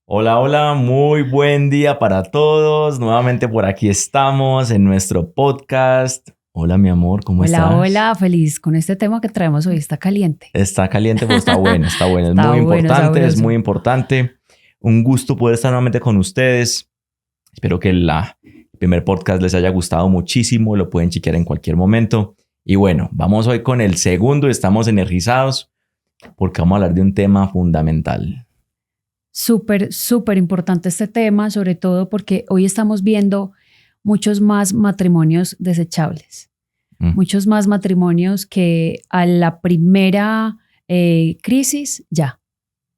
Hola, hola, muy buen día para todos. Nuevamente por aquí estamos en nuestro podcast. Hola, mi amor, ¿cómo Hola, estás? hola, feliz con este tema que traemos hoy. Está caliente. Está caliente, pero está bueno, está bueno. Es Está muy bueno, importante, es muy sabroso. importante. Un gusto poder estar nuevamente con ustedes. Espero que el primer podcast les haya gustado muchísimo. Lo pueden chequear en cualquier momento. Y bueno, vamos hoy con el segundo. Estamos energizados porque vamos a hablar de un tema fundamental. Súper, súper importante este tema, sobre todo porque hoy estamos viendo muchos más matrimonios desechables. Muchos más matrimonios que a la primera crisis ya,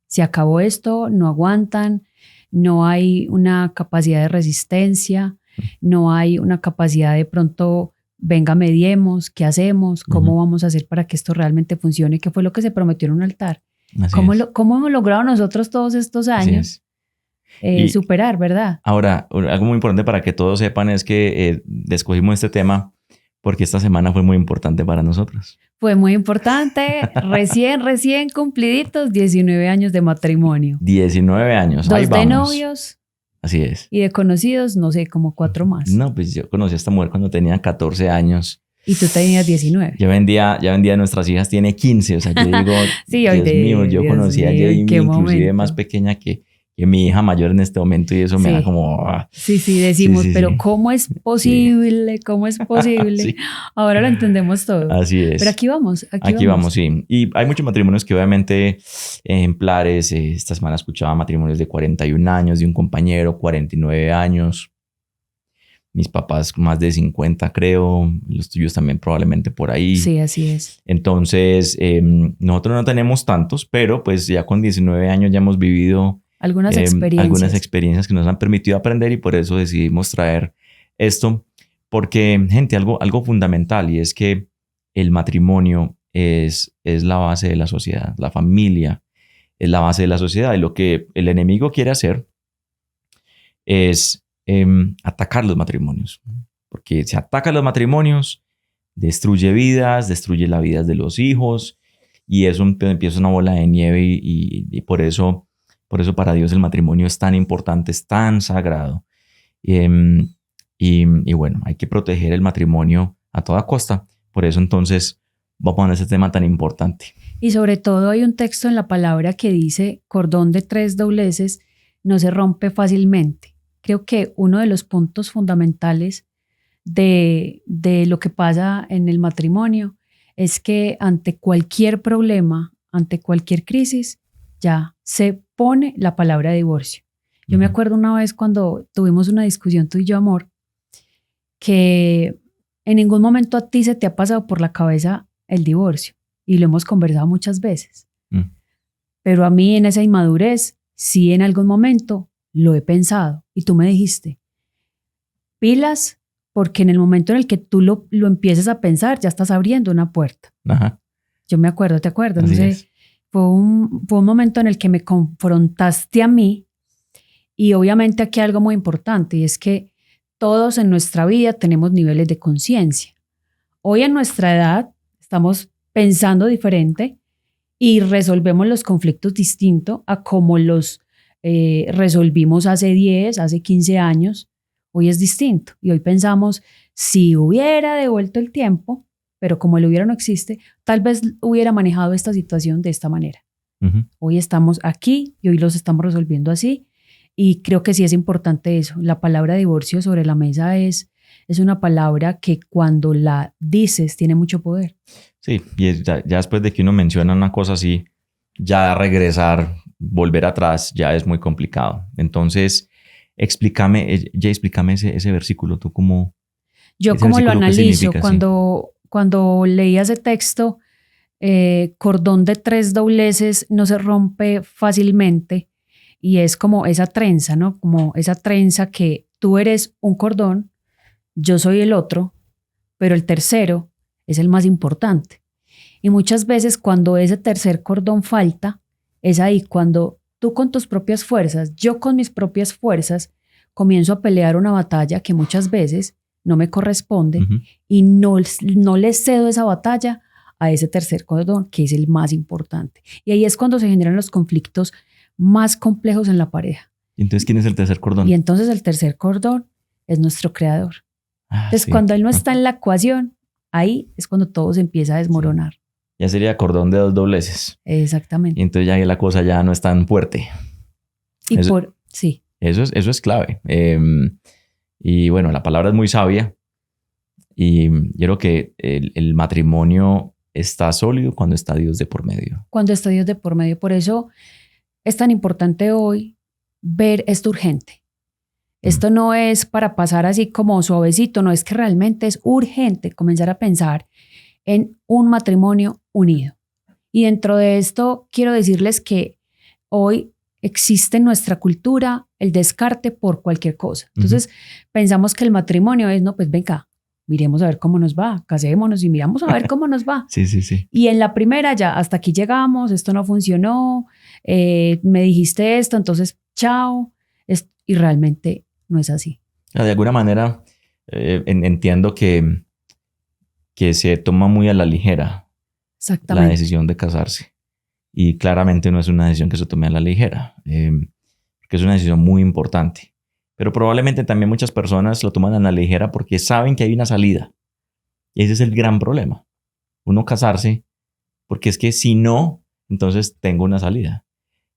se acabó esto, no aguantan, no hay una capacidad de resistencia, no hay una capacidad de pronto, venga, mediemos, ¿qué hacemos? ¿Cómo vamos a hacer para que esto realmente funcione? ¿Qué fue lo que se prometió en un altar? ¿Cómo hemos logrado nosotros todos estos años superar, verdad? Ahora, algo muy importante para que todos sepan es que escogimos este tema porque esta semana fue muy importante para nosotros. Fue muy importante, recién cumpliditos 19 años de matrimonio. 19 años, 2 ahí de vamos. novios. Así es. Y de conocidos, no sé, como 4 más. No, pues yo conocí a esta mujer cuando tenía 14 años. Y tú tenías 19. Ya vendía nuestras hijas, tiene 15. O sea, yo digo, sí, Dios mío, yo Dios conocí a mío, Jamie inclusive momento. más pequeña que mi hija mayor en este momento y eso me da como... Sí, decimos, sí, pero ¿cómo es posible? Sí. ¿Cómo es posible? Sí. Ahora lo entendemos todo. Así es. Pero aquí vamos. Aquí vamos, sí. Y hay muchos matrimonios que obviamente ejemplares. Esta semana escuchaba matrimonios de 41 años, de un compañero, 49 años. Mis papás más de 50, creo. Los tuyos también probablemente por ahí. Sí, así es. Entonces, nosotros no tenemos tantos, pero pues ya con 19 años ya hemos vivido algunas experiencias que nos han permitido aprender y por eso decidimos traer esto. Porque, gente, algo fundamental y es que el matrimonio es la base de la sociedad. La familia es la base de la sociedad. Y lo que el enemigo quiere hacer es atacar los matrimonios. Porque si ataca los matrimonios, destruye vidas, destruye las vidas de los hijos. Y eso empieza una bola de nieve y por eso para Dios el matrimonio es tan importante, es tan sagrado. Y bueno, hay que proteger el matrimonio a toda costa. Por eso entonces vamos a poner ese tema tan importante. Y sobre todo hay un texto en la palabra que dice, cordón de 3 dobleces no se rompe fácilmente. Creo que uno de los puntos fundamentales de lo que pasa en el matrimonio es que ante cualquier problema, ante cualquier crisis, ya se pone la palabra divorcio. Yo me acuerdo una vez cuando tuvimos una discusión tú y yo, amor, que en ningún momento a ti se te ha pasado por la cabeza el divorcio y lo hemos conversado muchas veces. Pero a mí en esa inmadurez, sí en algún momento lo he pensado y tú me dijiste, pilas, porque en el momento en el que tú lo empieces a pensar, ya estás abriendo una puerta. Ajá. Yo me acuerdo, ¿te acuerdas? Así Entonces, fue un momento en el que me confrontaste a mí y obviamente aquí hay algo muy importante y es que todos en nuestra vida tenemos niveles de conciencia. Hoy en nuestra edad estamos pensando diferente y resolvemos los conflictos distinto a como los resolvimos hace 10, hace 15 años. Hoy es distinto y hoy pensamos, si hubiera devuelto el tiempo, pero como el hubiera no existe, tal vez hubiera manejado esta situación de esta manera. Hoy estamos aquí y hoy los estamos resolviendo así y creo que sí es importante eso. La palabra divorcio sobre la mesa es una palabra que cuando la dices tiene mucho poder. Sí, y ya después de que uno menciona una cosa así, ya regresar, volver atrás, ya es muy complicado. Entonces, explícame ese versículo, tú cómo... Yo como lo analizo, cuando leía ese texto, cordón de 3 dobleces no se rompe fácilmente y es como esa trenza, ¿no? Como esa trenza que tú eres un cordón, yo soy el otro, pero el tercero es el más importante. Y muchas veces cuando ese tercer cordón falta, es ahí cuando tú con tus propias fuerzas, yo con mis propias fuerzas, comienzo a pelear una batalla que muchas veces no me corresponde y no le cedo esa batalla a ese tercer cordón, que es el más importante. Y ahí es cuando se generan los conflictos más complejos en la pareja. ¿Y entonces quién es el tercer cordón? Y entonces el tercer cordón es nuestro creador. Entonces, Sí. cuando él no está en la ecuación, ahí es cuando todo se empieza a desmoronar. Sí. Ya sería cordón de 2 dobleces. Exactamente. Y entonces ya la cosa ya no es tan fuerte. Y Eso, sí. Eso es clave. Y bueno, la palabra es muy sabia. Y yo creo que el matrimonio está sólido cuando está Dios de por medio. Cuando está Dios de por medio. Por eso es tan importante hoy ver esto urgente. Esto no es para pasar así como suavecito, no, es que realmente es urgente comenzar a pensar en un matrimonio unido. Y dentro de esto quiero decirles que hoy existe en nuestra cultura el descarte por cualquier cosa. Entonces pensamos que el matrimonio es, no, pues venga, miremos a ver cómo nos va, casémonos y miramos a ver cómo nos va. Sí, sí, sí. Y en la primera ya, hasta aquí llegamos, esto no funcionó, me dijiste esto, entonces chao. Y realmente no es así. De alguna manera entiendo que se toma muy a la ligera la decisión de casarse. Y claramente no es una decisión que se tome a la ligera, porque es una decisión muy importante. Pero probablemente también muchas personas lo toman a la ligera porque saben que hay una salida. Y ese es el gran problema. Uno casarse, porque es que si no, entonces tengo una salida.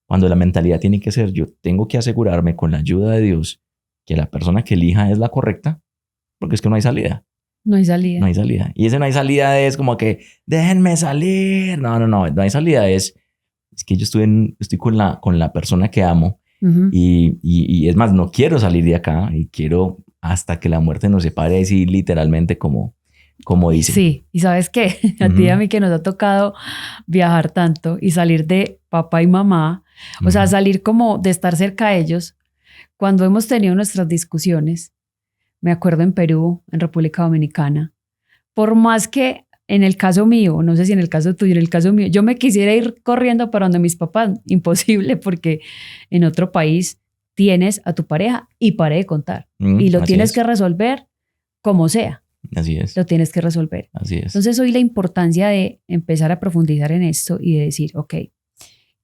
Cuando la mentalidad tiene que ser, yo tengo que asegurarme con la ayuda de Dios que la persona que elija es la correcta, porque es que no hay salida. No hay salida. No hay salida. Y ese no hay salida es como que, déjenme salir. No hay salida. Es que yo estoy con la persona que amo. Y es más, no quiero salir de acá y quiero hasta que la muerte nos separe, así literalmente como dicen. Sí, y ¿sabes qué? A ti y a mí que nos ha tocado viajar tanto y salir de papá y mamá, o sea, salir como de estar cerca de ellos. Cuando hemos tenido nuestras discusiones, me acuerdo en Perú, en República Dominicana, por más que en el caso mío, no sé si en el caso tuyo, en el caso mío, yo me quisiera ir corriendo para donde mis papás, imposible, porque en otro país tienes a tu pareja y pare de contar. Y lo tienes que resolver como sea. Así es. Lo tienes que resolver. Así es. Entonces hoy la importancia de empezar a profundizar en esto y de decir, ok,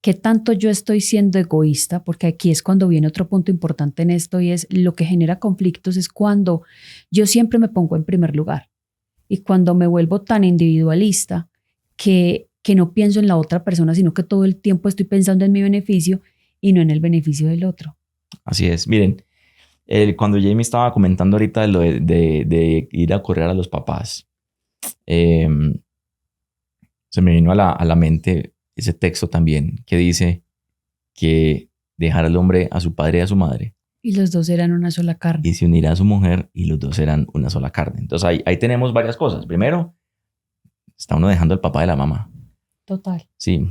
¿qué tanto yo estoy siendo egoísta? Porque aquí es cuando viene otro punto importante en esto y es lo que genera conflictos es cuando yo siempre me pongo en primer lugar y cuando me vuelvo tan individualista que no pienso en la otra persona, sino que todo el tiempo estoy pensando en mi beneficio y no en el beneficio del otro. Así es. Miren, cuando Jamie estaba comentando ahorita de lo de ir a correr a los papás, se me vino a la mente ese texto también que dice que dejar al hombre a su padre y a su madre. Y los dos eran una sola carne. Y se unirá a su mujer y los dos eran una sola carne. Entonces ahí tenemos varias cosas. Primero, está uno dejando al papá de la mamá. Total. Sí.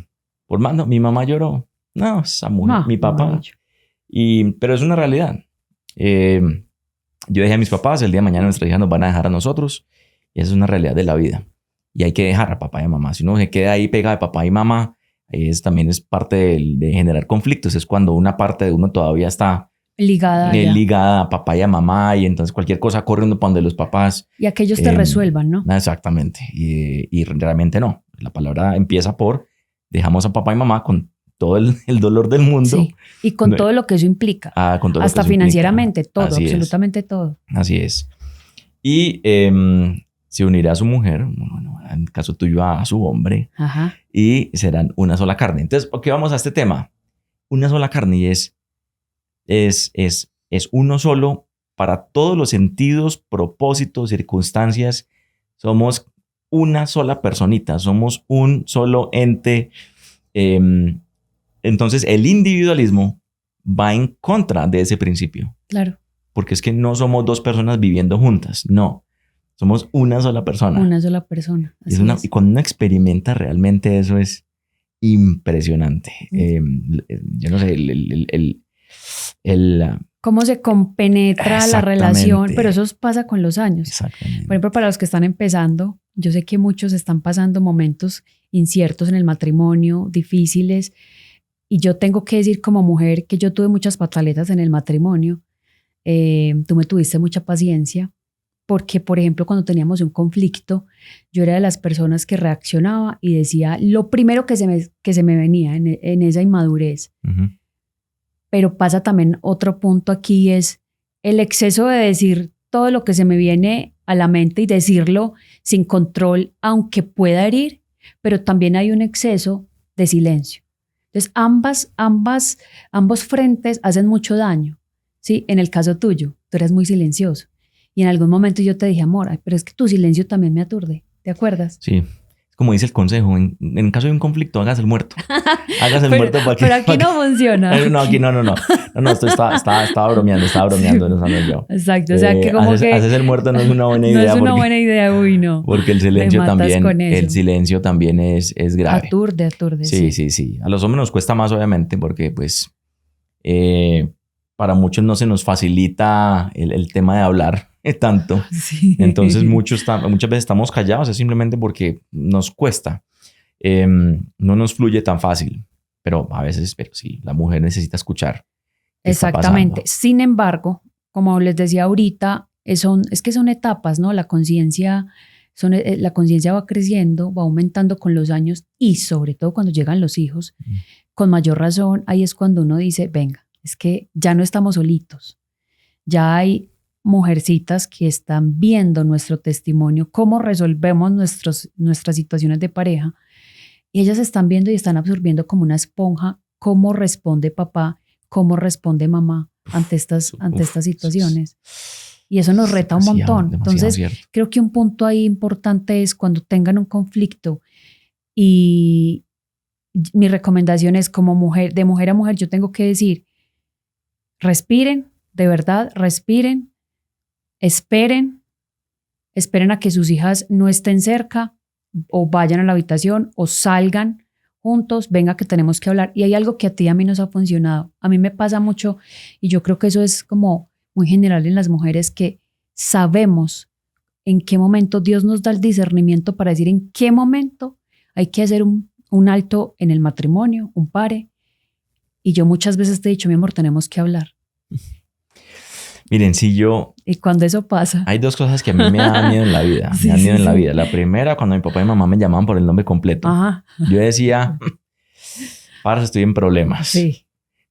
Por mando, mi mamá lloró. No, esa mujer, mi papá. Pero es una realidad. Yo dejé a mis papás, el día de mañana nuestras hijas nos van a dejar a nosotros. Y esa es una realidad de la vida. Y hay que dejar a papá y a mamá. Si uno se queda ahí pegado de papá y mamá, también es parte de generar conflictos. Es cuando una parte de uno todavía está ligada a papá y a mamá. Y entonces cualquier cosa corre uno para donde los papás. Y aquellos te resuelvan, ¿no? Exactamente. Y realmente no. La palabra empieza por dejamos a papá y mamá con todo el dolor del mundo. Sí, y con todo lo que eso implica. Con todo hasta lo que financieramente, implica. todo, Así absolutamente todo. Así es. Y se unirá a su mujer, bueno, en el caso tuyo a su hombre, Ajá. y serán una sola carne. Entonces, ¿por qué vamos a este tema? Una sola carne y es uno solo para todos los sentidos, propósitos, circunstancias. Somos una sola personita, somos un solo ente. Entonces, el individualismo va en contra de ese principio. Claro. Porque es que no somos dos personas viviendo juntas, no. Somos una sola persona. Una sola persona. Y cuando uno experimenta realmente eso es impresionante. Yo no sé, cómo se compenetra la relación, pero eso pasa con los años. Exactamente. Por ejemplo, para los que están empezando, yo sé que muchos están pasando momentos inciertos en el matrimonio, difíciles, y yo tengo que decir como mujer que yo tuve muchas pataletas en el matrimonio. Tú me tuviste mucha paciencia. Porque, por ejemplo, cuando teníamos un conflicto, yo era de las personas que reaccionaba y decía lo primero que se me venía en esa inmadurez. Pero pasa también otro punto aquí, es el exceso de decir todo lo que se me viene a la mente y decirlo sin control, aunque pueda herir, pero también hay un exceso de silencio. Entonces, ambos frentes hacen mucho daño, ¿sí? En el caso tuyo, tú eres muy silencioso. Y en algún momento yo te dije, amor, ay, pero es que tu silencio también me aturde. ¿Te acuerdas? Sí. Como dice el consejo, en caso de un conflicto, hágase el muerto. Hágase el pero, muerto para que... Pero aquí no funciona. No, aquí no. No, esto estaba bromeando, Sí. no yo. Exacto, o sea, que como haces el muerto no es una buena no idea. es una buena idea, uy, no. Porque el silencio también es grave. Aturde, Sí. A los hombres nos cuesta más, obviamente, porque pues para muchos no se nos facilita el tema de hablar tanto. Sí. Entonces muchas veces estamos callados, es simplemente porque nos cuesta. No nos fluye tan fácil, pero a veces, pero sí, la mujer necesita escuchar. Exactamente. Sin embargo, como les decía ahorita, es que son etapas, ¿no? La conciencia va creciendo, va aumentando con los años y sobre todo cuando llegan los hijos, con mayor razón, ahí es cuando uno dice, venga, es que ya no estamos solitos, ya hay mujercitas que están viendo nuestro testimonio, cómo resolvemos nuestras situaciones de pareja, y ellas están viendo y están absorbiendo como una esponja cómo responde papá, cómo responde mamá ante estas situaciones. Y eso nos reta un montón. Entonces, cierto. Creo que un punto ahí importante es cuando tengan un conflicto, y mi recomendación es como mujer, de mujer a mujer, yo tengo que decir, respiren, de verdad, respiren, esperen a que sus hijas no estén cerca o vayan a la habitación o salgan juntos, venga que tenemos que hablar. Y hay algo que a ti y a mí nos ha funcionado. A mí me pasa mucho y yo creo que eso es como muy general en las mujeres, que sabemos en qué momento Dios nos da el discernimiento para decir en qué momento hay que hacer un alto en el matrimonio, un pare. Y yo muchas veces te he dicho, mi amor, tenemos que hablar. Miren, si yo... Y cuando eso pasa... Hay dos cosas que a mí me dan miedo en la vida. Sí, me dan miedo en la sí. vida. La primera, cuando mi papá y mamá me llamaban por el nombre completo. Ajá. Yo decía, parce, estoy en problemas. Sí.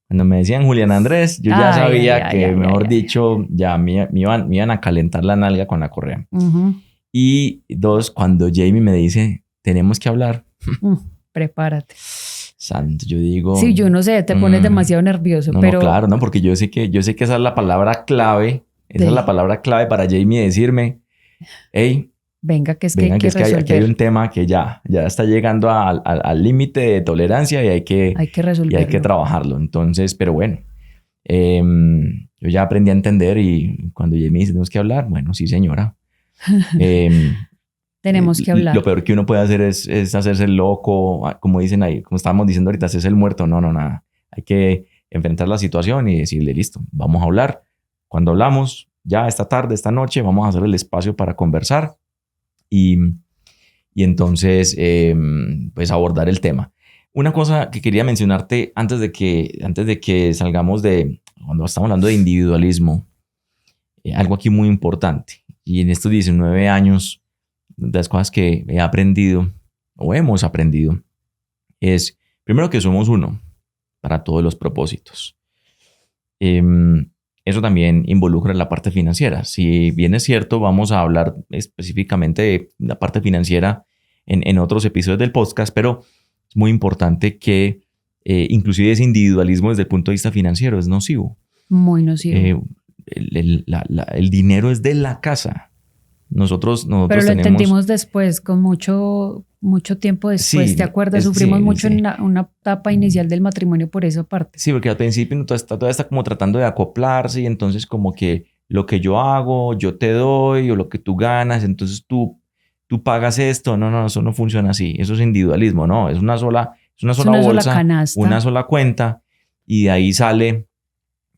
Cuando me decían Julián Andrés, yo ya sabía que, mejor dicho, ya me iban a calentar la nalga con la correa. Uh-huh. Y dos, cuando Jamie me dice, tenemos que hablar. Prepárate. Santo, yo digo... Sí, yo no sé, te pones demasiado nervioso, no, pero... No, claro, no, porque yo sé que esa es la palabra clave. Esa es la palabra clave para Jamie decirme, hey, venga, que es hay que resolver. Aquí hay un tema que ya está llegando al límite de tolerancia y hay que resolverlo. Y hay que trabajarlo. Entonces, pero bueno, yo ya aprendí a entender, y cuando Jamie dice, tenemos que hablar, bueno, sí, señora. Tenemos que hablar. Lo peor que uno puede hacer es hacerse el loco, como dicen ahí, como estábamos diciendo ahorita, hacerse el muerto. No, nada. Hay que enfrentar la situación y decirle, listo, vamos a hablar. Cuando hablamos, ya esta tarde, esta noche, vamos a hacer el espacio para conversar y entonces, pues abordar el tema. Una cosa que quería mencionarte antes de que salgamos cuando estamos hablando de individualismo, algo aquí muy importante. Y en estos 19 años, de las cosas que he aprendido o hemos aprendido es, primero, que somos uno para todos los propósitos. Eso también involucra la parte financiera. Si bien es cierto, vamos a hablar específicamente de la parte financiera en otros episodios del podcast, pero es muy importante que inclusive ese individualismo desde el punto de vista financiero es nocivo. Muy nocivo. El dinero es de la casa. Nosotros pero lo entendimos después, con mucho tiempo después. Sí, ¿te acuerdas? Sufrimos mucho en una etapa inicial del matrimonio por esa parte. Sí, porque al principio todavía está como tratando de acoplarse, y entonces como que lo que yo hago, yo te doy, o lo que tú ganas, entonces tú pagas esto. No, eso no funciona así. Eso es individualismo, no. Es una sola bolsa, canasta, una sola cuenta, y de ahí sale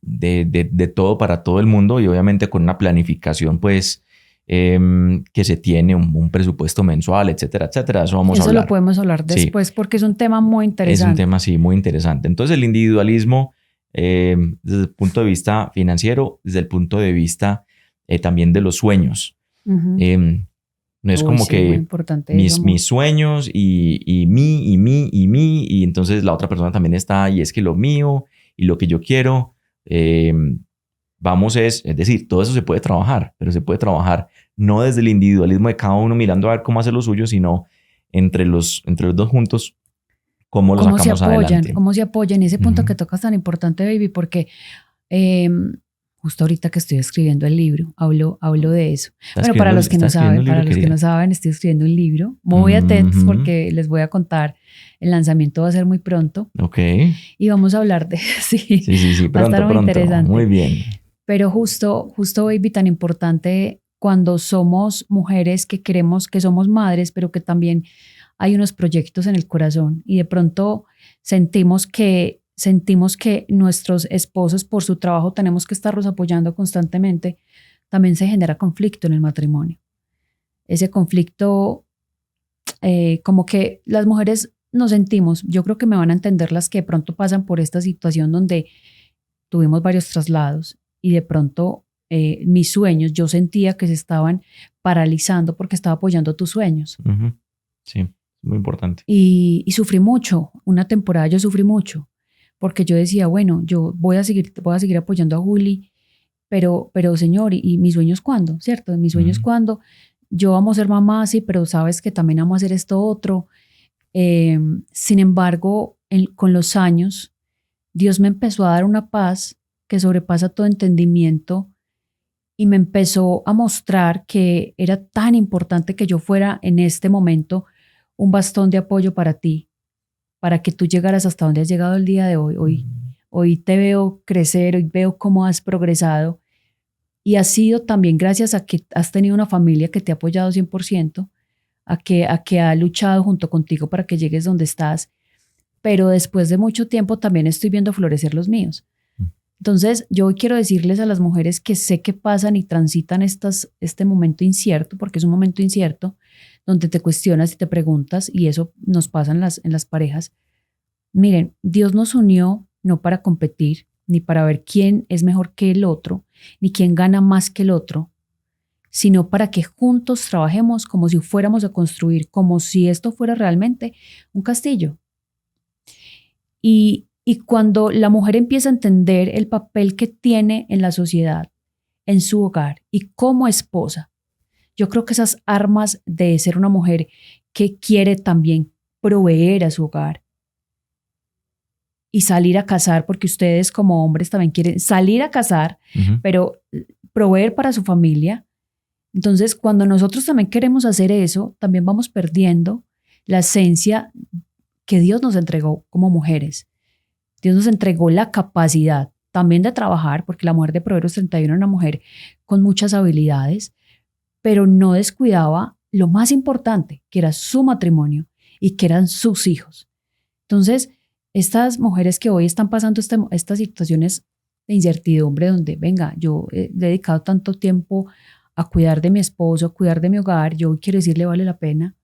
de todo para todo el mundo, y obviamente con una planificación, pues, que se tiene un presupuesto mensual, etcétera, etcétera. Eso vamos a hablar. Eso lo podemos hablar después, sí, porque es un tema muy interesante. Es un tema, sí, muy interesante. Entonces, el individualismo, desde el punto de vista financiero, desde el punto de vista también de los sueños. Uh-huh. No es como que mis sueños y entonces la otra persona también está, y es que lo mío, y lo que yo quiero, es decir, todo eso se puede trabajar, pero se puede trabajar no desde el individualismo de cada uno mirando a ver cómo hace lo suyo, sino entre los dos juntos, cómo lo sacamos adelante. Cómo se apoyan. Y ese punto que tocas tan importante, baby, porque justo ahorita que estoy escribiendo el libro, hablo de eso. Bueno, para los que no saben, estoy escribiendo un libro. Muy atentos porque les voy a contar, el lanzamiento va a ser muy pronto. Ok. Y vamos a hablar de... sí, va a estar muy interesante. Muy bien. Pero justo, baby, tan importante cuando somos mujeres que queremos, que somos madres, pero que también hay unos proyectos en el corazón y de pronto sentimos que nuestros esposos por su trabajo tenemos que estarlos apoyando constantemente, también se genera conflicto en el matrimonio. Ese conflicto, como que las mujeres nos sentimos, yo creo que me van a entender las que de pronto pasan por esta situación donde tuvimos varios traslados y de pronto mis sueños, yo sentía que se estaban paralizando porque estaba apoyando tus sueños. Sí, muy importante. Y sufrí mucho, una temporada yo sufrí mucho, porque yo decía, bueno, yo voy a seguir apoyando a Juli, pero señor, ¿y mis sueños cuándo? ¿Cierto? ¿Mis sueños cuándo? Yo amo ser mamá, sí, pero sabes que también amo hacer esto otro. Sin embargo, con los años, Dios me empezó a dar una paz que sobrepasa todo entendimiento y me empezó a mostrar que era tan importante que yo fuera en este momento un bastón de apoyo para ti, para que tú llegaras hasta donde has llegado el día de hoy. Hoy te veo crecer, hoy veo cómo has progresado y ha sido también gracias a que has tenido una familia que te ha apoyado 100%, a que ha luchado junto contigo para que llegues donde estás, pero después de mucho tiempo también estoy viendo florecer los míos. Entonces, yo hoy quiero decirles a las mujeres que sé que pasan y transitan este momento incierto, porque es un momento incierto, donde te cuestionas y te preguntas, y eso nos pasa en las parejas. Miren, Dios nos unió no para competir, ni para ver quién es mejor que el otro, ni quién gana más que el otro, sino para que juntos trabajemos como si fuéramos a construir, como si esto fuera realmente un castillo. Y cuando la mujer empieza a entender el papel que tiene en la sociedad, en su hogar y como esposa, yo creo que esas armas de ser una mujer que quiere también proveer a su hogar y salir a cazar, porque ustedes como hombres también quieren salir a cazar, pero proveer para su familia. Entonces, cuando nosotros también queremos hacer eso, también vamos perdiendo la esencia que Dios nos entregó como mujeres. Dios nos entregó la capacidad también de trabajar, porque la mujer de Proverbios 31 era una mujer con muchas habilidades, pero no descuidaba lo más importante, que era su matrimonio y que eran sus hijos. Entonces, estas mujeres que hoy están pasando estas situaciones de incertidumbre, donde, venga, yo he dedicado tanto tiempo a cuidar de mi esposo, a cuidar de mi hogar, yo quiero decirle, vale la pena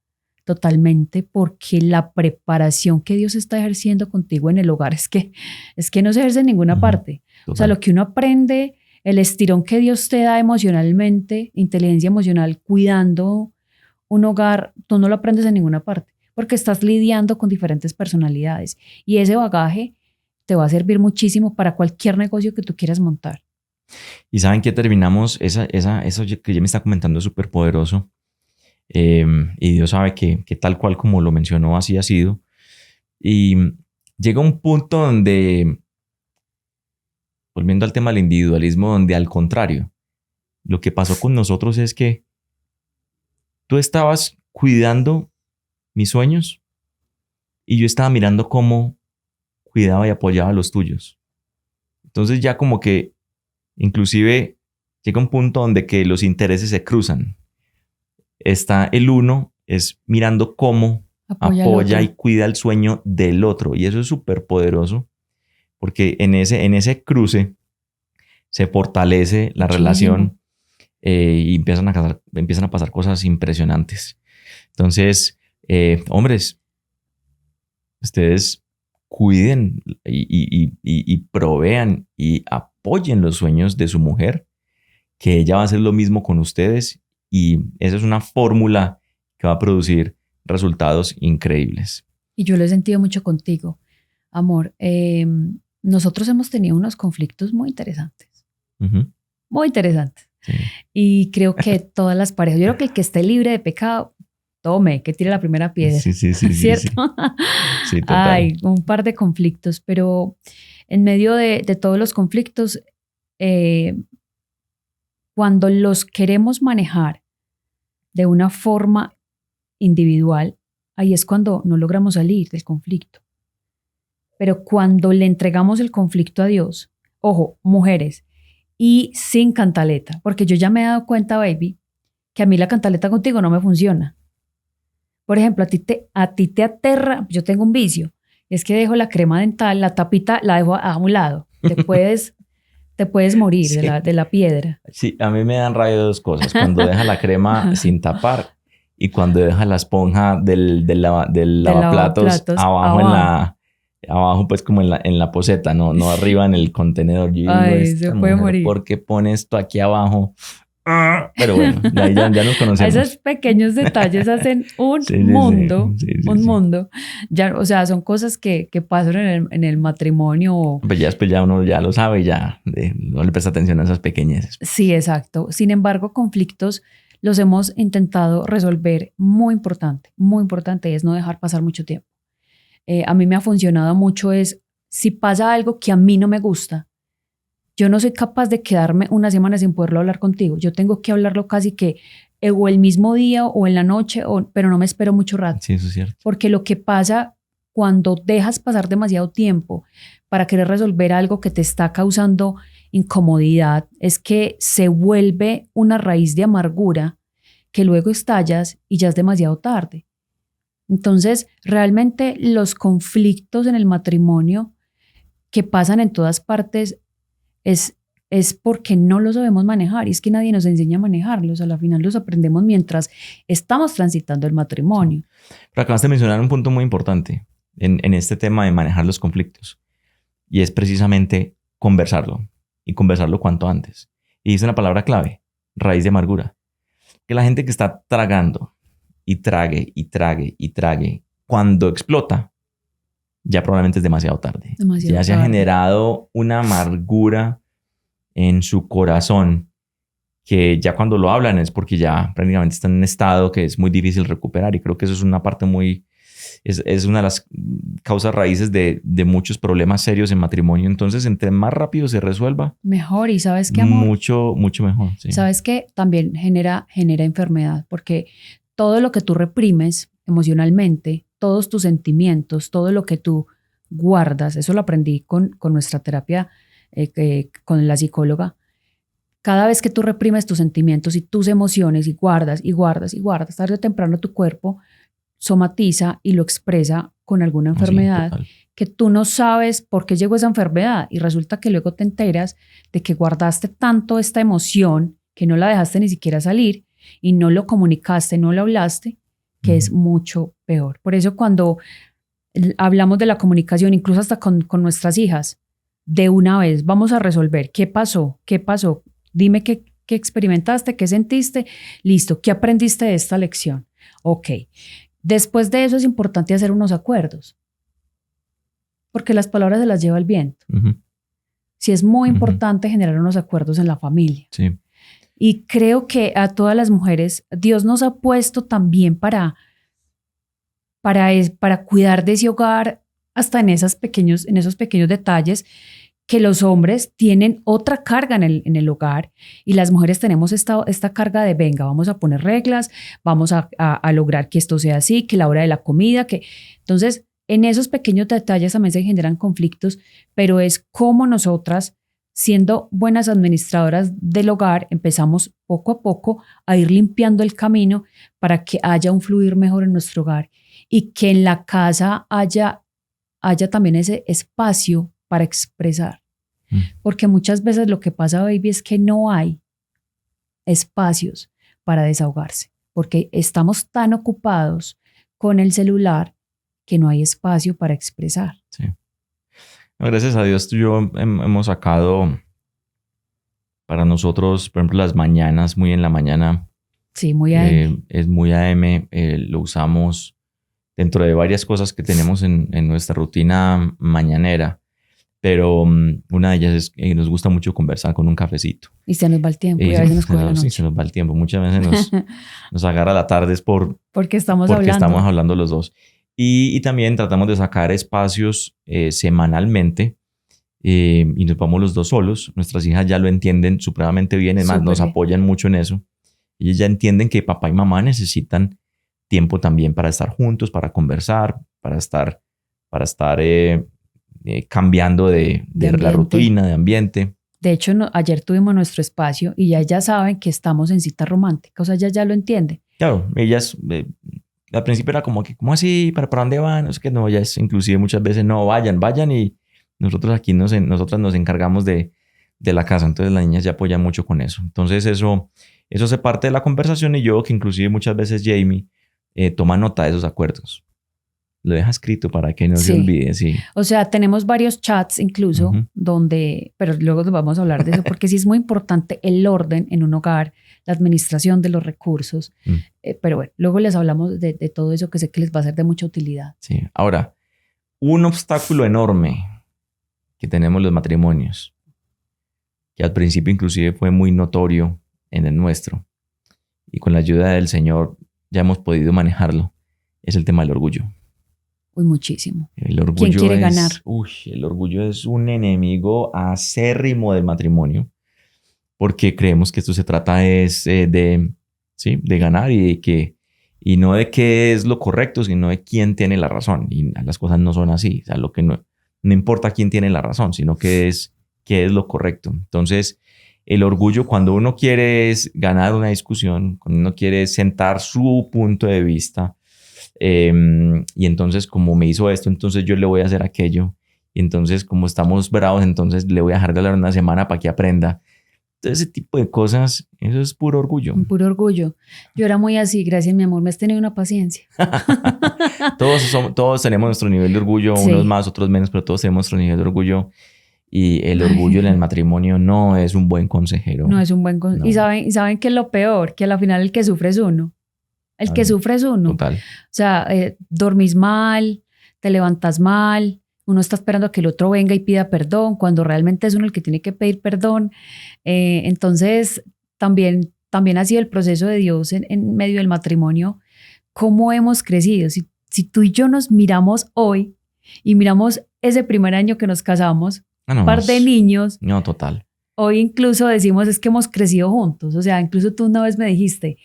totalmente, porque la preparación que Dios está ejerciendo contigo en el hogar es que no se ejerce en ninguna parte. Total. O sea, lo que uno aprende, el estirón que Dios te da emocionalmente, inteligencia emocional, cuidando un hogar, tú no lo aprendes en ninguna parte, porque estás lidiando con diferentes personalidades y ese bagaje te va a servir muchísimo para cualquier negocio que tú quieras montar. Y saben que terminamos, eso que ya me está comentando es súper poderoso. Y Dios sabe que tal cual como lo mencionó así ha sido, y llega un punto donde, volviendo al tema del individualismo, donde al contrario, lo que pasó con nosotros es que tú estabas cuidando mis sueños y yo estaba mirando cómo cuidaba y apoyaba los tuyos. Entonces ya como que inclusive llega un punto donde que los intereses se cruzan. Está el uno, es mirando cómo apoya y cuida el sueño del otro. Y eso es súper poderoso porque en ese cruce se fortalece la relación y empiezan a pasar cosas impresionantes. Entonces, hombres, ustedes cuiden y provean y apoyen los sueños de su mujer, que ella va a hacer lo mismo con ustedes. Y esa es una fórmula que va a producir resultados increíbles. Y yo lo he sentido mucho contigo, amor. nosotros hemos tenido unos conflictos muy interesantes, muy interesantes. Sí. Y creo que todas las parejas, yo creo que el que esté libre de pecado, tome, que tire la primera piedra. Sí, ¿Cierto? Sí, total. Hay un par de conflictos, pero en medio de todos los conflictos, cuando los queremos manejar de una forma individual, ahí es cuando no logramos salir del conflicto. Pero cuando le entregamos el conflicto a Dios, ojo, mujeres, y sin cantaleta, porque yo ya me he dado cuenta, baby, que a mí la cantaleta contigo no me funciona. Por ejemplo, a ti te aterra, yo tengo un vicio, es que dejo la crema dental, la tapita la dejo a un lado, te puedes morir Sí. de la piedra. Sí, a mí me dan rabia dos cosas, cuando deja la crema sin tapar y cuando deja la esponja del lavaplatos abajo, abajo pues como en la poceta, no arriba en el contenedor. Yo digo, Ay, se puede morir. ¿Por qué pones esto aquí abajo? Pero bueno, ya nos conocemos. Esos pequeños detalles hacen un mundo. Ya, o sea, son cosas que pasan en el matrimonio. Pues ya después ya uno ya lo sabe, ya no le presta atención a esas pequeñeces. Sí, exacto. Sin embargo, conflictos los hemos intentado resolver muy importante es no dejar pasar mucho tiempo. A mí me ha funcionado mucho es, si pasa algo que a mí no me gusta, yo no soy capaz de quedarme una semana sin poderlo hablar contigo. Yo tengo que hablarlo casi que o el mismo día o en la noche, pero no me espero mucho rato. Sí, eso es cierto. Porque lo que pasa cuando dejas pasar demasiado tiempo para querer resolver algo que te está causando incomodidad es que se vuelve una raíz de amargura que luego estallas y ya es demasiado tarde. Entonces, realmente los conflictos en el matrimonio que pasan en todas partes es porque no los sabemos manejar y es que nadie nos enseña a manejarlos. A la final los aprendemos mientras estamos transitando el matrimonio. Pero acabas de mencionar un punto muy importante en este tema de manejar los conflictos y es precisamente conversarlo y conversarlo cuanto antes. Y dice una palabra clave, raíz de amargura. Que la gente que está tragando y trague y trague y trague, cuando explota, ya probablemente es demasiado tarde. Ya se ha generado una amargura en su corazón que ya cuando lo hablan es porque ya prácticamente está en un estado que es muy difícil recuperar y creo que eso es una parte es una de las causas raíces de muchos problemas serios en matrimonio. Entonces, entre más rápido se resuelva, mejor. ¿Y sabes qué, amor? Mucho mejor. Sí. ¿Sabes qué? También genera enfermedad porque todo lo que tú reprimes emocionalmente, todos tus sentimientos, todo lo que tú guardas, eso lo aprendí con nuestra terapia, con la psicóloga. Cada vez que tú reprimes tus sentimientos y tus emociones y guardas, tarde o temprano tu cuerpo somatiza y lo expresa con alguna enfermedad que tú no sabes por qué llegó esa enfermedad y resulta que luego te enteras de que guardaste tanto esta emoción que no la dejaste ni siquiera salir y no lo comunicaste, no lo hablaste, que es mucho peor. Por eso cuando hablamos de la comunicación, incluso hasta con nuestras hijas, de una vez vamos a resolver qué pasó, dime qué experimentaste, qué sentiste, listo, qué aprendiste de esta lección. Ok, después de eso es importante hacer unos acuerdos, porque las palabras se las lleva el viento. Sí, es muy importante generar unos acuerdos en la familia. Sí. Y creo que a todas las mujeres, Dios nos ha puesto también para cuidar de ese hogar, hasta en esos pequeños detalles, que los hombres tienen otra carga en el hogar y las mujeres tenemos esta carga de venga, vamos a poner reglas, vamos a lograr que esto sea así, que la hora de la comida, que entonces en esos pequeños detalles también se generan conflictos, pero es como nosotras, siendo buenas administradoras del hogar, empezamos poco a poco a ir limpiando el camino para que haya un fluir mejor en nuestro hogar y que en la casa haya también ese espacio para expresar. Porque muchas veces lo que pasa, baby, es que no hay espacios para desahogarse, porque estamos tan ocupados con el celular que no hay espacio para expresar. Sí. Gracias a Dios, tú y yo hemos sacado para nosotros, por ejemplo, las mañanas, muy en la mañana. Sí, muy AM. Es muy AM, lo usamos dentro de varias cosas que tenemos en nuestra rutina mañanera. pero una de ellas es que nos gusta mucho conversar con un cafecito. Y se nos va el tiempo, y a veces nos coge la noche. Sí, se nos va el tiempo. Muchas veces nos agarra la tarde es porque estamos hablando los dos. Y también tratamos de sacar espacios semanalmente y nos vamos los dos solos. Nuestras hijas ya lo entienden supremamente bien, es más, nos apoyan mucho en eso. Ellos ya entienden que papá y mamá necesitan tiempo también para estar juntos, para conversar, para estar cambiando de la rutina, de ambiente. De hecho, ayer tuvimos nuestro espacio y ya saben que estamos en cita romántica, o sea, ya lo entienden. Claro, ellas al principio era como que, ¿cómo así? ¿Para dónde van? No sé qué, no, ellas inclusive muchas veces no, vayan y nosotros aquí nosotras nos encargamos de la casa. Entonces las niñas ya apoyan mucho con eso. Entonces eso hace parte de la conversación y yo, que inclusive muchas veces Jamie toma nota de esos acuerdos. Lo deja escrito para que no se olvide, sí. O sea, tenemos varios chats incluso pero luego vamos a hablar de eso porque sí es muy importante el orden en un hogar, la administración de los recursos. Pero bueno, luego les hablamos de todo eso que sé que les va a ser de mucha utilidad. Sí. Ahora, un obstáculo enorme que tenemos los matrimonios, que al principio inclusive fue muy notorio en el nuestro, y con la ayuda del Señor ya hemos podido manejarlo, es el tema del orgullo. Uy, muchísimo. El orgullo ¿Quién quiere ganar? El orgullo es un enemigo acérrimo del matrimonio, porque creemos que esto se trata de ganar y no de qué es lo correcto, sino de quién tiene la razón. Y las cosas no son así. O sea, lo que no importa quién tiene la razón, sino qué es lo correcto. Entonces, el orgullo, cuando uno quiere ganar una discusión, cuando uno quiere sentar su punto de vista, y entonces como me hizo esto, entonces yo le voy a hacer aquello, y entonces como estamos bravos, entonces le voy a dejar de hablar una semana para que aprenda. Entonces ese tipo de cosas, eso es puro orgullo. Puro orgullo. Yo era muy así, gracias mi amor, me has tenido una paciencia. Todos tenemos nuestro nivel de orgullo, unos más, otros menos, pero todos tenemos nuestro nivel de orgullo. Y el orgullo en el matrimonio no es un buen consejero. No es un buen consejero. No. Y saben que es lo peor, que a la final el que sufre es uno. El que sufre es uno. Total. O sea, dormís mal, te levantas mal, uno está esperando a que el otro venga y pida perdón, cuando realmente es uno el que tiene que pedir perdón. Entonces, también ha sido el proceso de Dios en medio del matrimonio, cómo hemos crecido. Si tú y yo nos miramos hoy y miramos ese primer año que nos casamos, un par de niños. No, total. Hoy incluso decimos es que hemos crecido juntos. O sea, incluso tú una vez me dijiste,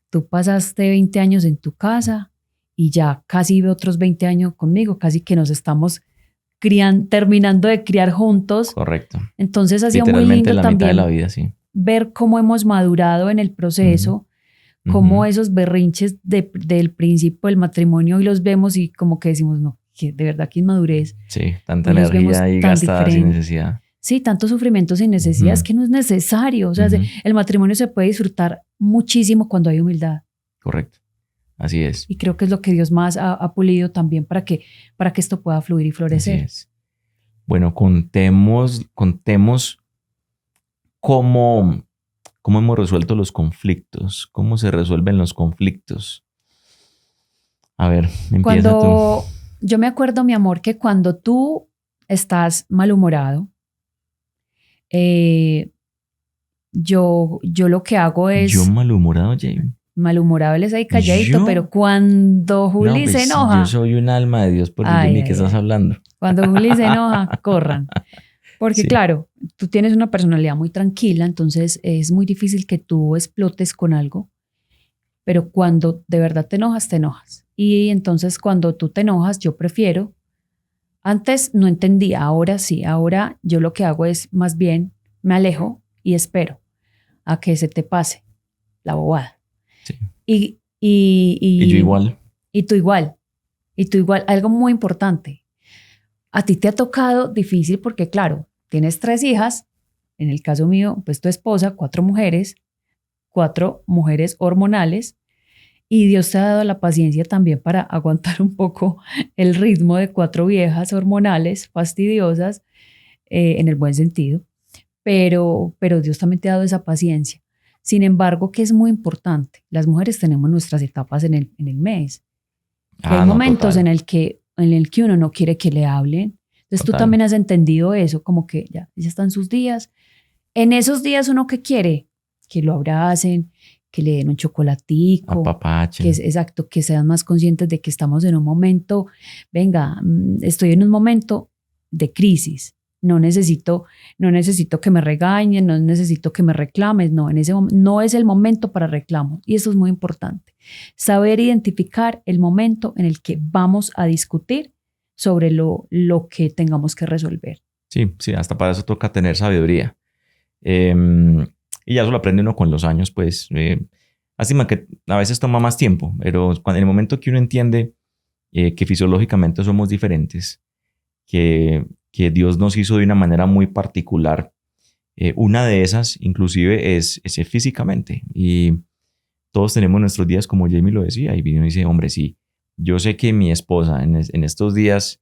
tú pasaste 20 años en tu casa y ya casi otros 20 años conmigo, casi que nos estamos terminando de criar juntos. Correcto. Entonces ha sido muy lindo la también mitad de la vida, sí. Ver cómo hemos madurado en el proceso, cómo esos berrinches del principio del matrimonio hoy los vemos y como que decimos, no, que de verdad que inmadurez. Sí, tanta energía ahí gastada sin necesidad. Sí, tanto sufrimiento sin necesidad, es que no es necesario. O sea, el matrimonio se puede disfrutar muchísimo cuando hay humildad. Correcto, así es. Y creo que es lo que Dios más ha pulido también para que esto pueda fluir y florecer. Así es. Bueno, contemos cómo hemos resuelto los conflictos, cómo se resuelven los conflictos. A ver, empieza tú. Yo me acuerdo, mi amor, que cuando tú estás malhumorado, yo lo que hago es... ¿Yo malhumorado, Jamie? Malhumorado, él es ahí calladito, pero cuando Juli se enoja... Yo soy un alma de Dios, por Jamie, ¿qué estás hablando? Cuando Juli se enoja, corran. Porque claro, tú tienes una personalidad muy tranquila, entonces es muy difícil que tú explotes con algo, pero cuando de verdad te enojas, te enojas. Y entonces cuando tú te enojas, yo prefiero... Antes no entendía, ahora sí. Ahora yo lo que hago es más bien me alejo y espero a que se te pase la bobada. Sí. Y yo igual. Y tú igual. Algo muy importante. A ti te ha tocado difícil porque, claro, tienes 3 hijas. En el caso mío, pues tu esposa, 4 mujeres hormonales. Y Dios te ha dado la paciencia también para aguantar un poco el ritmo de 4 viejas hormonales fastidiosas, en el buen sentido. Pero Dios también te ha dado esa paciencia. Sin embargo, que es muy importante, las mujeres tenemos nuestras etapas en el mes. Hay momentos en el que uno no quiere que le hablen, Entonces tú Total. también has entendido eso, como que ya están sus días. En esos días uno que quiere, que lo abracen, que le den un chocolatico, Apapachen. que es exacto, que sean más conscientes de que estamos en un momento, venga, estoy en un momento de crisis. No necesito que me regañen, no necesito que me reclames, no, no es el momento para reclamos. Y eso es muy importante. Saber identificar el momento en el que vamos a discutir sobre lo que tengamos que resolver. Sí, sí, hasta para eso toca tener sabiduría. Y ya eso lo aprende uno con los años, pues. Lástima que a veces toma más tiempo, pero en el momento que uno entiende que fisiológicamente somos diferentes, que Dios nos hizo de una manera muy particular, una de esas inclusive es físicamente. Y todos tenemos nuestros días, como Jamie lo decía, y vino y dice, hombre, sí, yo sé que mi esposa en estos días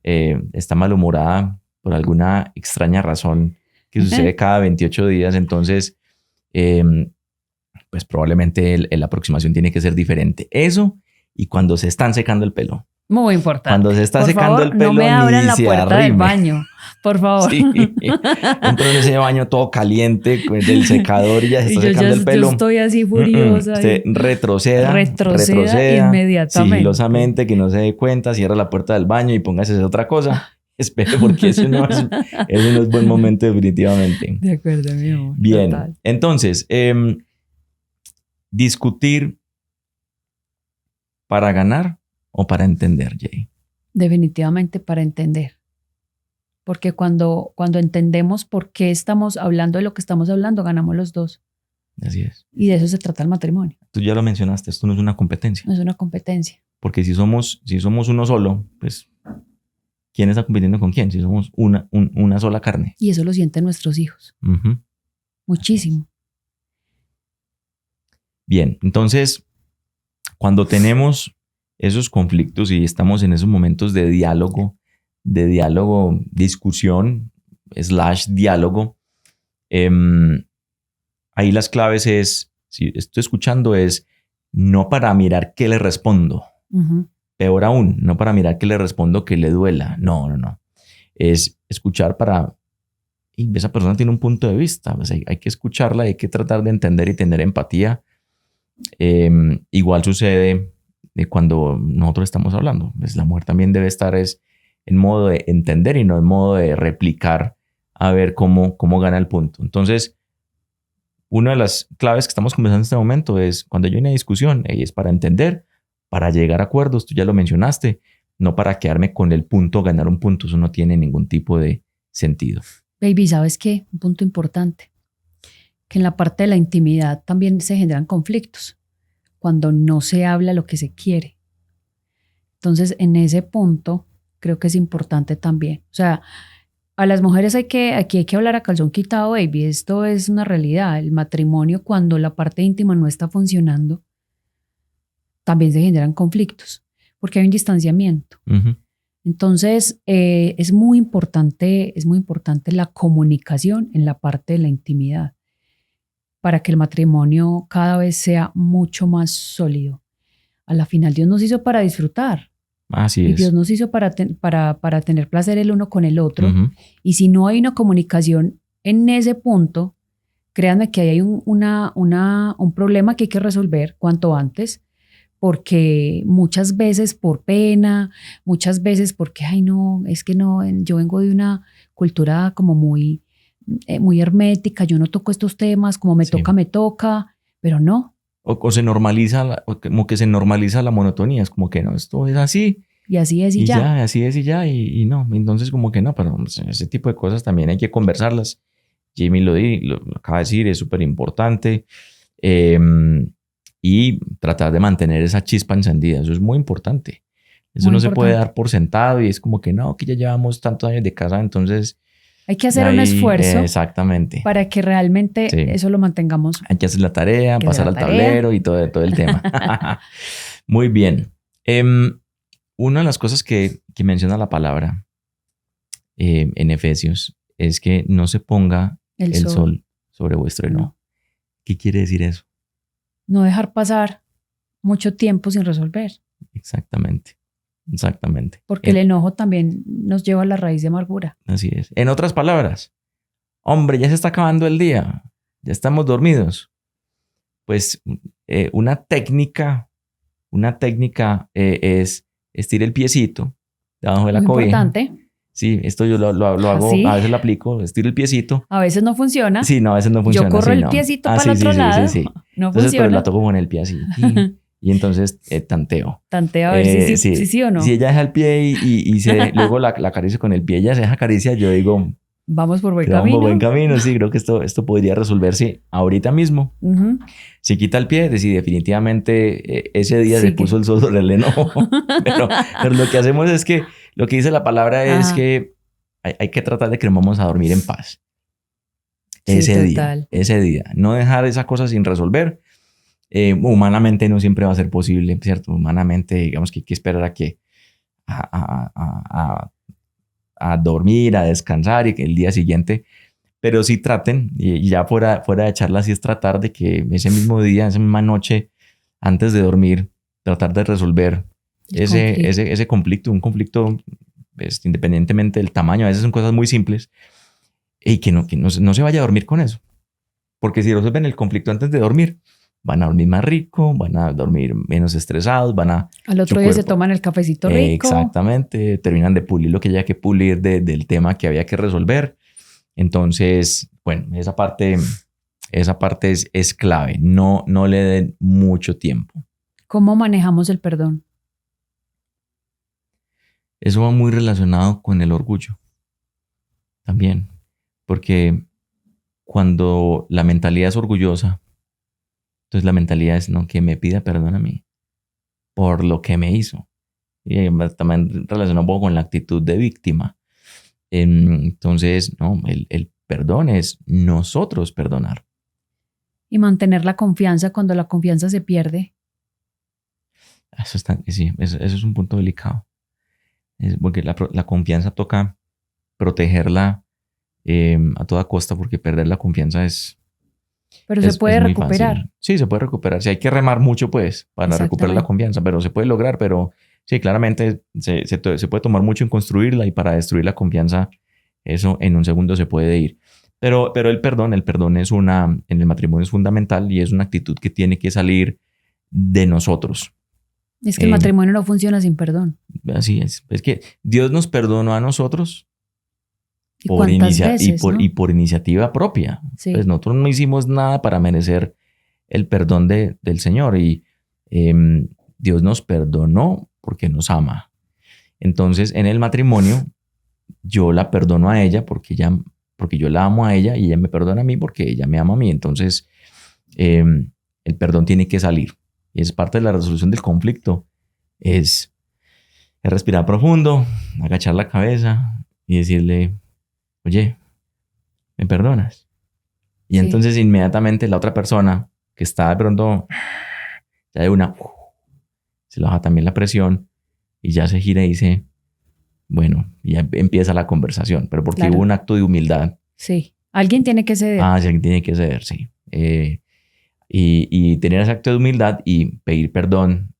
está malhumorada por alguna extraña razón que sucede cada 28 días, entonces pues probablemente la aproximación tiene que ser diferente. Eso y cuando se están secando el pelo. Muy importante. Cuando se está por secando favor, el pelo, no me abran la puerta del arrime. baño, por favor. Sí. Entro en ese baño todo caliente del secador y ya se está secando el pelo. Yo estoy así furiosa. Usted retroceda inmediatamente. Sigilosamente, que no se dé cuenta, cierra la puerta del baño y póngase a hacer otra cosa. Espere, porque ese no es buen momento definitivamente. De acuerdo, mi amor. Bien, Total. entonces, discutir para ganar o para entender, Jay. Definitivamente para entender. Porque cuando entendemos por qué estamos hablando de lo que estamos hablando, ganamos los dos. Así es. Y de eso se trata el matrimonio. Tú ya lo mencionaste, esto no es una competencia. No es una competencia. Porque si somos uno solo, pues, ¿quién está compitiendo con quién? Si somos una sola carne. Y eso lo sienten nuestros hijos. Uh-huh. Muchísimo. Bien, entonces, cuando tenemos esos conflictos y estamos en esos momentos de diálogo, discusión, /diálogo, ahí las claves es, si estoy escuchando, es no para mirar qué le respondo. Uh-huh. Peor aún, no para mirar qué le respondo que le duela. No. Es escuchar para... Y esa persona tiene un punto de vista. Pues hay que escucharla, hay que tratar de entender y tener empatía. Igual sucede cuando nosotros estamos hablando. Pues la mujer también debe estar en modo de entender y no en modo de replicar a ver cómo gana el punto. Entonces, una de las claves que estamos conversando en este momento es cuando hay una discusión, es para entender, para llegar a acuerdos, tú ya lo mencionaste, no para quedarme con el punto, ganar un punto. Eso no tiene ningún tipo de sentido. Baby, ¿sabes qué? Un punto importante. Que en la parte de la intimidad también se generan conflictos cuando no se habla lo que se quiere. Entonces, en ese punto, creo que es importante también. O sea, a las mujeres aquí hay que hablar a calzón quitado, baby. Esto es una realidad. El matrimonio, cuando la parte íntima no está funcionando, también se generan conflictos porque hay un distanciamiento. Uh-huh. Entonces, es muy importante la comunicación en la parte de la intimidad para que el matrimonio cada vez sea mucho más sólido. A la final, Dios nos hizo para disfrutar. Así y es. Dios nos hizo para tener placer el uno con el otro. Uh-huh. Y si no hay una comunicación en ese punto, créanme que hay un problema que hay que resolver cuanto antes, porque muchas veces por pena, muchas veces porque, ay no, es que no, yo vengo de una cultura como muy hermética, yo no toco estos temas, como me toca, pero no. O se normaliza, como que se normaliza la monotonía, es como que no, esto es así. Y así es y ya. Así es y ya, y no. Entonces como que no, pero ese tipo de cosas también hay que conversarlas. Jamie lo acaba de decir, es súper importante. Y tratar de mantener esa chispa encendida, eso es muy importante. Eso muy no importante. Se puede dar por sentado y es como que no, que ya llevamos tantos años de casa, entonces... Hay que hacer un esfuerzo exactamente. Para que realmente eso lo mantengamos. Hay que hacer la tarea, pasar al tablero y todo el tema. Muy bien. Una de las cosas que menciona la palabra en Efesios es que no se ponga el sol sobre vuestro enojo. ¿Qué quiere decir eso? No dejar pasar mucho tiempo sin resolver. Exactamente. Exactamente. Porque el enojo también nos lleva a la raíz de amargura. Así es. En otras palabras, hombre, ya se está acabando el día, ya estamos dormidos. Pues una técnica es estirar el piecito debajo de la Muy cobija. importante. Sí, esto yo lo hago, ¿Sí? a veces lo aplico, estiro el piecito. A veces no funciona. Sí, no, a veces no funciona. Yo corro sí, el no. piecito para el otro lado. No Entonces, funciona. pero la toco con el pie así. Y entonces tanteo. Tantea a ver si sí o no. Si ella deja el pie luego la acaricia con el pie, ella se deja acariciar, yo digo, vamos por buen vamos camino. por buen camino. Sí, creo que esto podría resolverse ahorita mismo. Si quita el pie, sí, definitivamente ese día se puso el sol sobre el enojo. pero lo que hacemos es que, lo que dice la palabra es que hay que tratar de que nos vamos a dormir en paz. Ese día. No dejar esa cosa sin resolver. Humanamente no siempre va a ser posible, ¿cierto? Humanamente, digamos que hay que esperar a dormir, a descansar y que el día siguiente, pero sí traten, y ya fuera de charla, sí es tratar de que ese mismo día, esa misma noche, antes de dormir, tratar de resolver ese conflicto, un conflicto independientemente del tamaño. A veces son cosas muy simples y que no se vaya a dormir con eso, porque si resuelven el conflicto antes de dormir, van a dormir más rico, van a dormir menos estresados, al otro día se toman el cafecito rico. Exactamente, terminan de pulir lo que haya que pulir del tema que había que resolver. Entonces, bueno, esa parte es clave. No le den mucho tiempo. ¿Cómo manejamos el perdón? Eso va muy relacionado con el orgullo también, porque cuando la mentalidad es orgullosa, entonces la mentalidad es no, que me pida perdón a mí por lo que me hizo. Y también relacionado un poco con la actitud de víctima. Entonces, no, el perdón es nosotros perdonar. Y mantener la confianza cuando la confianza se pierde. Eso es un punto delicado. Porque la confianza toca protegerla a toda costa, porque perder la confianza Pero se puede recuperar. Fácil. Sí, se puede recuperar. Sí, hay que remar mucho, pues, para recuperar la confianza, pero se puede lograr. Pero sí, claramente se puede tomar mucho en construirla, y para destruir la confianza, eso en un segundo se puede ir. Pero el perdón en el matrimonio es fundamental, y es una actitud que tiene que salir de nosotros. Es que el matrimonio no funciona sin perdón. Así es. Es que Dios nos perdonó a nosotros por iniciativa propia. Sí. Pues nosotros no hicimos nada para merecer el perdón del Señor, y Dios nos perdonó porque nos ama. Entonces, en el matrimonio, yo la perdono a ella porque yo la amo a ella, y ella me perdona a mí porque ella me ama a mí. Entonces, el perdón tiene que salir, y es parte de la resolución del conflicto. Es respirar profundo, agachar la cabeza y decirle, oye, ¿me perdonas? Y entonces inmediatamente la otra persona que está de pronto, ya de una, se le baja también la presión, y ya se gira y dice, bueno, ya empieza la conversación, pero porque hubo un acto de humildad. Sí, alguien tiene que ceder. Sí, alguien tiene que ceder, sí. Y tener ese acto de humildad y pedir perdón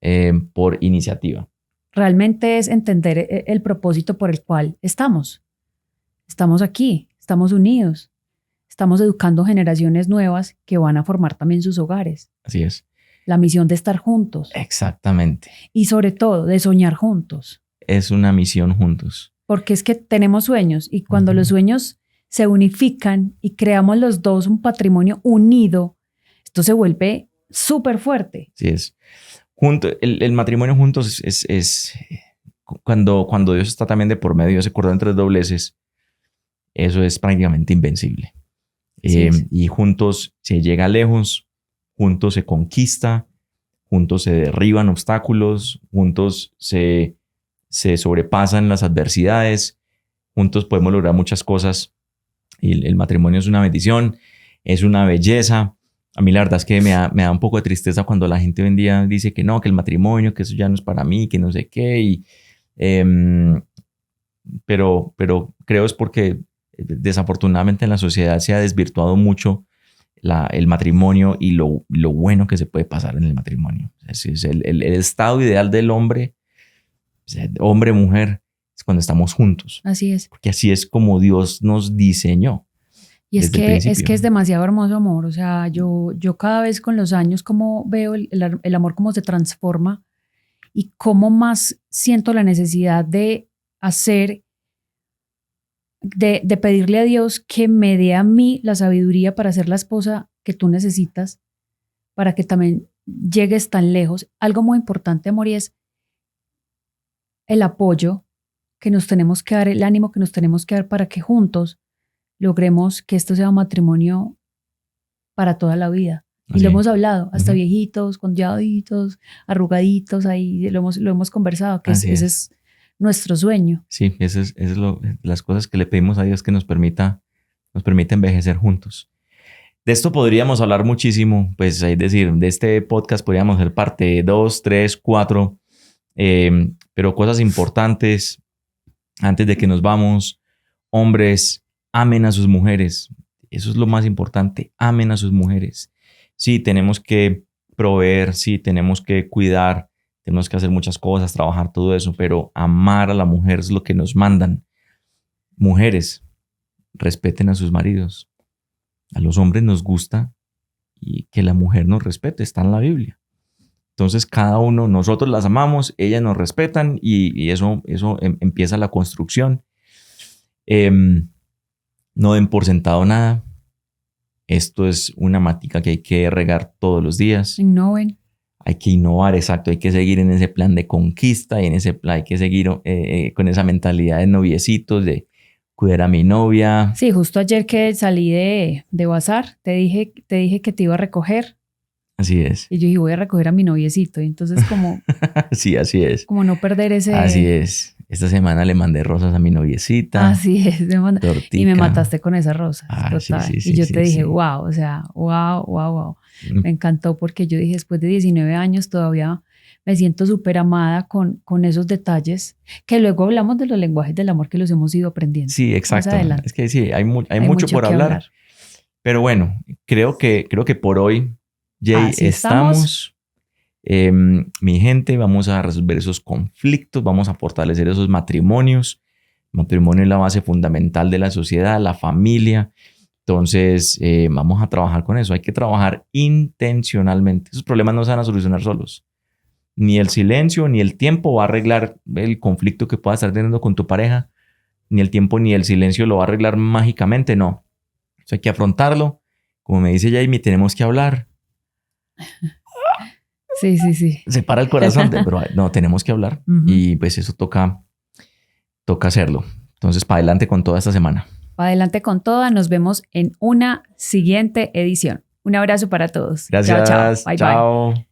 por iniciativa. Realmente es entender el propósito por el cual estamos. Estamos aquí, estamos unidos, estamos educando generaciones nuevas que van a formar también sus hogares. Así es. La misión de estar juntos. Exactamente. Y sobre todo, de soñar juntos. Es una misión juntos. Porque es que tenemos sueños, y cuando los sueños se unifican y creamos los dos un patrimonio unido, esto se vuelve súper fuerte. Sí es. El matrimonio juntos es cuando Dios está también de por medio, ese cordón en tres dobleces, eso es prácticamente invencible. Y juntos se llega lejos, juntos se conquista, juntos se derriban obstáculos, juntos se sobrepasan las adversidades, juntos podemos lograr muchas cosas. Y el matrimonio es una bendición, es una belleza. A mí la verdad es que me da un poco de tristeza cuando la gente hoy en día dice que no, que el matrimonio, que eso ya no es para mí, que no sé qué. Pero creo es porque desafortunadamente en la sociedad se ha desvirtuado mucho el matrimonio y lo bueno que se puede pasar en el matrimonio. Es el estado ideal del hombre sea, hombre, mujer, es cuando estamos juntos. Así es. Porque así es como Dios nos diseñó. Y es desde el que, es principio. que es demasiado hermoso amor. O sea, yo cada vez con los años como veo el amor cómo se transforma y cómo más siento la necesidad de hacer, de pedirle a Dios que me dé a mí la sabiduría para ser la esposa que tú necesitas, para que también llegues tan lejos. Algo muy importante, amor, y es el apoyo que nos tenemos que dar, el ánimo que nos tenemos que dar para que juntos logremos que esto sea un matrimonio para toda la vida. Y Así. lo hemos hablado, hasta Ujú. viejitos, con lladitos, arrugaditos, ahí lo hemos conversado, que ese es nuestro sueño. Sí, eso es las cosas que le pedimos a Dios que nos permita envejecer juntos. De esto podríamos hablar muchísimo, pues es decir, de este podcast podríamos hacer parte 2, 3, 4, pero cosas importantes antes de que nos vamos. Hombres, amen a sus mujeres. Eso es lo más importante, amen a sus mujeres. Sí, tenemos que proveer, sí, tenemos que cuidar, tenemos que hacer muchas cosas, trabajar todo eso, pero amar a la mujer es lo que nos mandan. Mujeres, respeten a sus maridos. A los hombres nos gusta y que la mujer nos respete, está en la Biblia. Entonces cada uno, nosotros las amamos, ellas nos respetan y eso empieza la construcción. No den por sentado nada. Esto es una matica que hay que regar todos los días. Innoven. Hay que innovar, exacto. Hay que seguir en ese plan de conquista y en ese plan hay que seguir con esa mentalidad de noviecitos, de cuidar a mi novia. Sí, justo ayer que salí de bazar, te dije que te iba a recoger. Así es. Y yo dije, voy a recoger a mi noviecito. Y entonces como... Sí, así es. Como no perder ese... Así es. Esta semana le mandé rosas a mi noviecita. Así es. Tortica. Y me mataste con esas rosas. Total. Sí, y yo sí, te dije, sí. wow, o sea, wow. Me encantó porque yo dije, después de 19 años todavía me siento súper amada con esos detalles, que luego hablamos de los lenguajes del amor que los hemos ido aprendiendo. Sí, exacto. Es que sí, hay mucho por que hablar. Pero bueno, creo que por hoy, Jay, estamos. Mi gente, vamos a resolver esos conflictos, vamos a fortalecer esos matrimonios. El matrimonio es la base fundamental de la sociedad, la familia. Entonces, vamos a trabajar con eso. Hay que trabajar intencionalmente. Esos problemas no se van a solucionar solos. Ni el silencio, ni el tiempo va a arreglar el conflicto que puedas estar teniendo con tu pareja. Ni el tiempo, ni el silencio lo va a arreglar mágicamente, no. Eso hay que afrontarlo. Como me dice Jamie, tenemos que hablar. Sí. Se para el corazón, pero no, tenemos que hablar. Y pues eso toca hacerlo. Entonces, para adelante con toda esta semana. Para adelante con toda. Nos vemos en una siguiente edición. Un abrazo para todos. Gracias. Chao. Bye.